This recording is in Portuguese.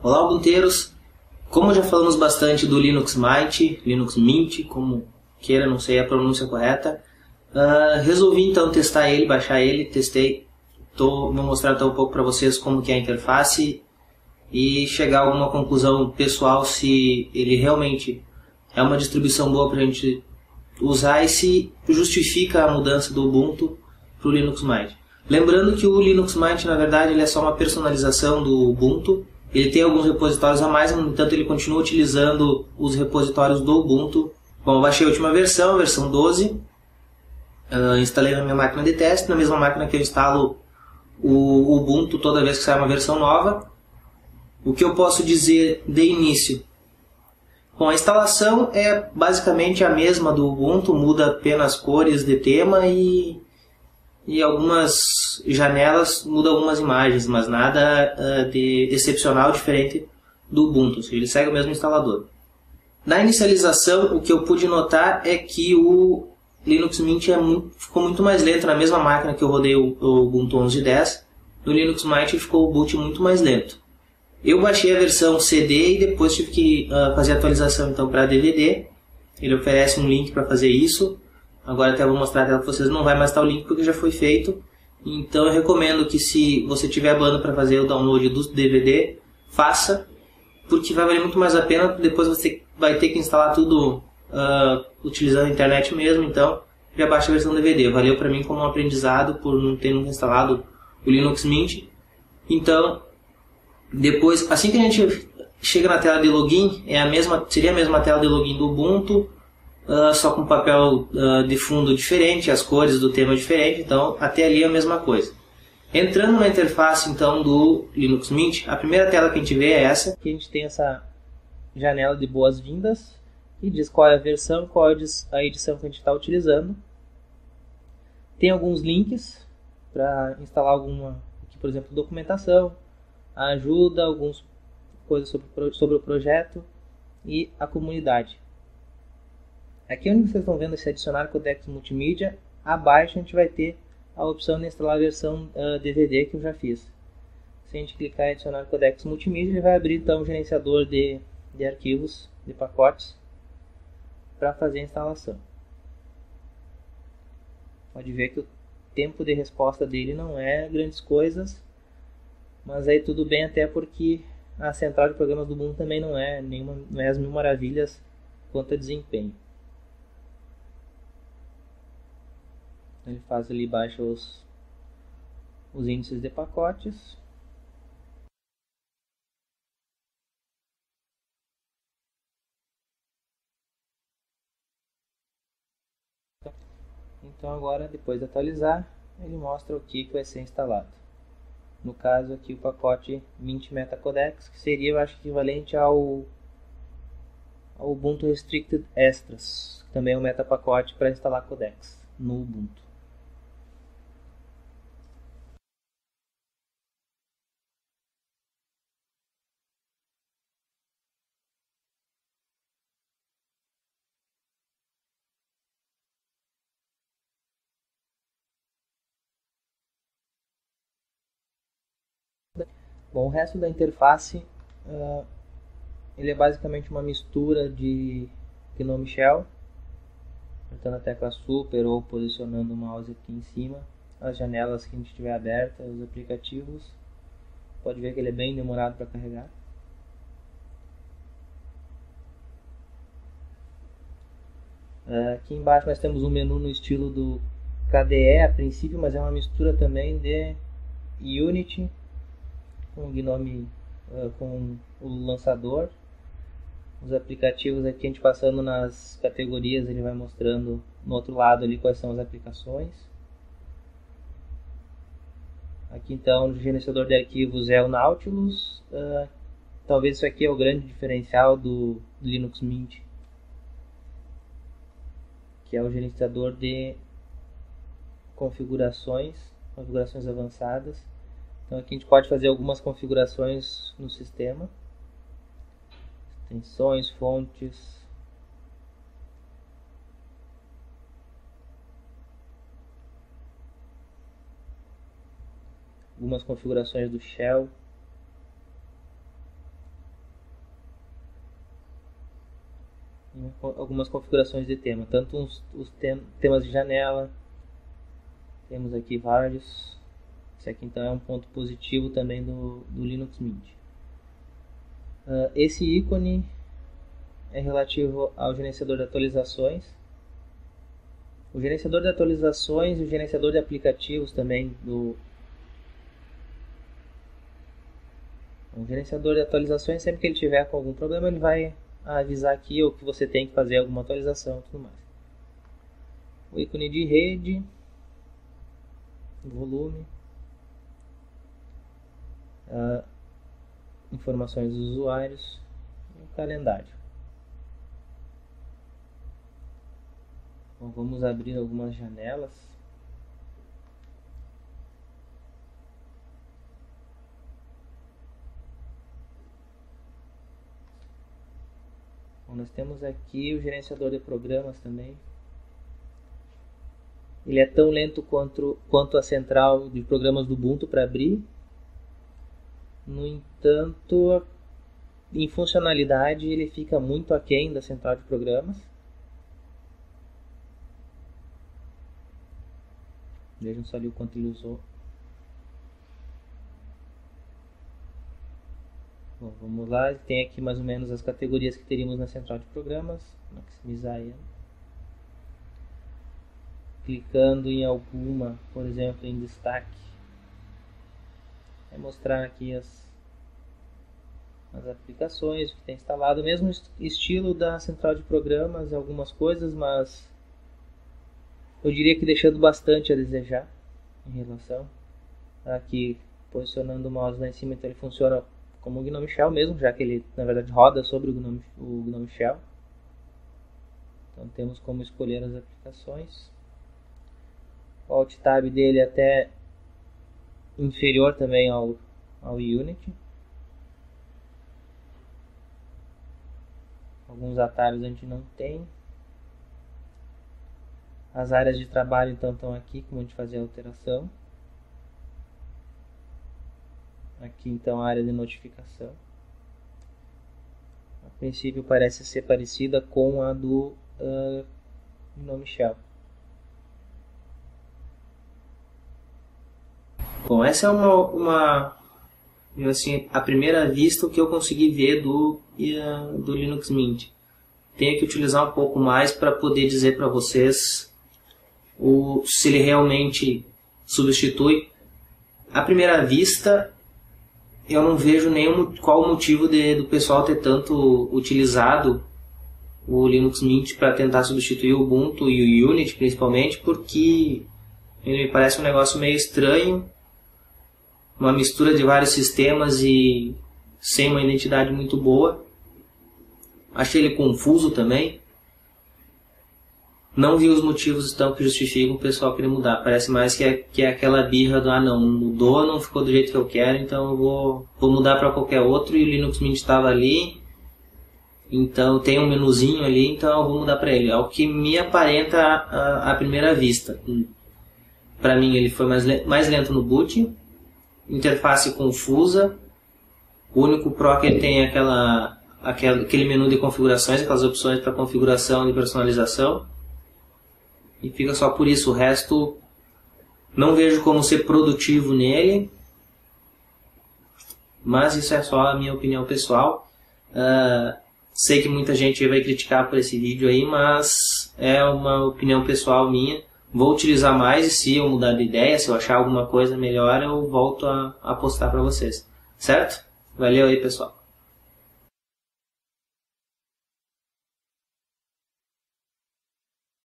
Olá, Ubunteiros! Como já falamos bastante do Linux Mint, Linux Mint, como queira, não sei a pronúncia correta, resolvi então testar ele, baixar ele, testei, vou mostrar então um pouco para vocês como que é a interface e chegar a alguma conclusão pessoal se ele realmente é uma distribuição boa para a gente usar e se justifica a mudança do Ubuntu para o Linux Mint. Lembrando que o Linux Mint, na verdade, ele é só uma personalização do Ubuntu. Ele tem alguns repositórios a mais, no entanto ele continua utilizando os repositórios do Ubuntu. Bom, eu baixei a última versão, a versão 12. Instalei na minha máquina de teste, na mesma máquina que eu instalo o Ubuntu toda vez que sai uma versão nova. O que eu posso dizer de início? Bom, a instalação é basicamente a mesma do Ubuntu, muda apenas cores de tema e algumas janelas, muda algumas imagens, mas nada de excepcional diferente do Ubuntu, ou seja, ele segue o mesmo instalador. Na inicialização, o que eu pude notar é que o Linux Mint ficou muito mais lento na mesma máquina que eu rodei o Ubuntu 11.10. No Linux Mint ficou o boot muito mais lento. Eu baixei a versão CD e depois tive que fazer a atualização então para DVD. Ele oferece um link para fazer isso. Agora até vou mostrar a tela para vocês, não vai mais estar o link porque já foi feito. Então eu recomendo que se você tiver banda para fazer o download do DVD, faça, porque vai valer muito mais a pena. Depois você vai ter que instalar tudo utilizando a internet mesmo, então já baixa a versão DVD. Valeu para mim como um aprendizado por não ter nunca instalado o Linux Mint. Então, depois, assim que a gente chega na tela de login, seria a mesma tela de login do Ubuntu, só com papel de fundo diferente, as cores do tema diferente, então até ali é a mesma coisa. Entrando na interface então do Linux Mint, a primeira tela que a gente vê é essa. Aqui a gente tem essa janela de boas-vindas, que diz qual é a versão, qual é a edição que a gente está utilizando. Tem alguns links para instalar alguma, aqui, por exemplo, documentação, ajuda, algumas coisas sobre o projeto e a comunidade. Aqui onde vocês estão vendo esse adicionar codecs multimídia, abaixo a gente vai ter a opção de instalar a versão DVD que eu já fiz. Se a gente clicar em adicionar codecs multimídia, ele vai abrir então o gerenciador de arquivos, de pacotes, para fazer a instalação. Pode ver que o tempo de resposta dele não é grandes coisas, mas aí tudo bem, até porque a central de programas do Ubuntu também não é as mil maravilhas quanto a desempenho. Ele faz ali, baixa os índices de pacotes. Então agora, depois de atualizar, ele mostra o que vai ser instalado. No caso aqui o pacote Mint Metacodecs, que seria, eu acho, equivalente ao Ubuntu Restricted Extras, que também é um metapacote para instalar codecs no Ubuntu. Bom, o resto da interface ele é basicamente uma mistura de GNOME Shell, apertando a tecla Super ou posicionando o mouse aqui em cima, as janelas que a gente tiver abertas, os aplicativos. Pode ver que ele é bem demorado para carregar. Aqui embaixo nós temos um menu no estilo do KDE a princípio, mas é uma mistura também de Unity com o GNOME, com o lançador. Os aplicativos aqui, a gente passando nas categorias, ele vai mostrando no outro lado ali quais são as aplicações. Aqui então o gerenciador de arquivos é o Nautilus. Talvez isso aqui é o grande diferencial do Linux Mint, que é o gerenciador de configurações avançadas. Então aqui a gente pode fazer algumas configurações no sistema. Extensões, fontes. Algumas configurações do Shell. algumas configurações de tema, tanto os temas de janela, temos aqui vários. Esse aqui então é um ponto positivo também do Linux Mint. Esse ícone é relativo ao gerenciador de atualizações. O gerenciador de atualizações e o gerenciador de aplicativos também O gerenciador de atualizações, sempre que ele tiver com algum problema, ele vai avisar aqui ou que você tem que fazer alguma atualização e tudo mais. O ícone de rede, volume, informações dos usuários e o calendário. Bom, vamos abrir algumas janelas. Bom, nós temos aqui o gerenciador de programas também. Ele é tão lento quanto a central de programas do Ubuntu para abrir. No entanto, em funcionalidade ele fica muito aquém da central de programas. Vejam só ali o quanto ele usou. Bom, vamos lá. Tem aqui mais ou menos as categorias que teríamos na central de programas. Maximizar ele. Clicando em alguma, por exemplo, em destaque, vai mostrar aqui as aplicações, o que tem instalado. Mesmo estilo da central de programas, algumas coisas, mas eu diria que deixando bastante a desejar em relação. Aqui, posicionando o mouse lá em cima, então ele funciona como o GNOME Shell mesmo, já que ele na verdade roda sobre o GNOME Shell. Então temos como escolher as aplicações. O Alt Tab dele é até inferior também ao Unity. Alguns atalhos a gente não tem. As áreas de trabalho então estão aqui, como a gente fazer a alteração. Aqui então a área de notificação. A princípio parece ser parecida com a do GNOME Shell. Bom, essa é assim, a primeira vista o que eu consegui ver do Linux Mint. Tenho que utilizar um pouco mais para poder dizer para vocês se ele realmente substitui. À primeira vista, eu não vejo qual o motivo do pessoal ter tanto utilizado o Linux Mint para tentar substituir o Ubuntu e o Unity, principalmente, porque ele me parece um negócio meio estranho, uma mistura de vários sistemas e sem uma identidade muito boa. Achei ele confuso também. Não vi os motivos então que justificam o pessoal querer mudar. Parece mais que é aquela birra do não mudou, não ficou do jeito que eu quero, então eu vou mudar para qualquer outro, e o Linux Mint estava ali, então tem um menuzinho ali, então eu vou mudar para ele. É o que me aparenta à primeira vista. Para mim ele foi mais lento no boot, interface confusa. O único Pro que ele tem é aquele menu de configurações, aquelas opções para configuração e personalização, e fica só por isso. O resto não vejo como ser produtivo nele, mas isso é só a minha opinião pessoal. Sei que muita gente vai criticar por esse vídeo aí, mas é uma opinião pessoal minha. Vou utilizar mais, e se eu mudar de ideia, se eu achar alguma coisa melhor, eu volto a postar para vocês. Certo? Valeu aí, pessoal.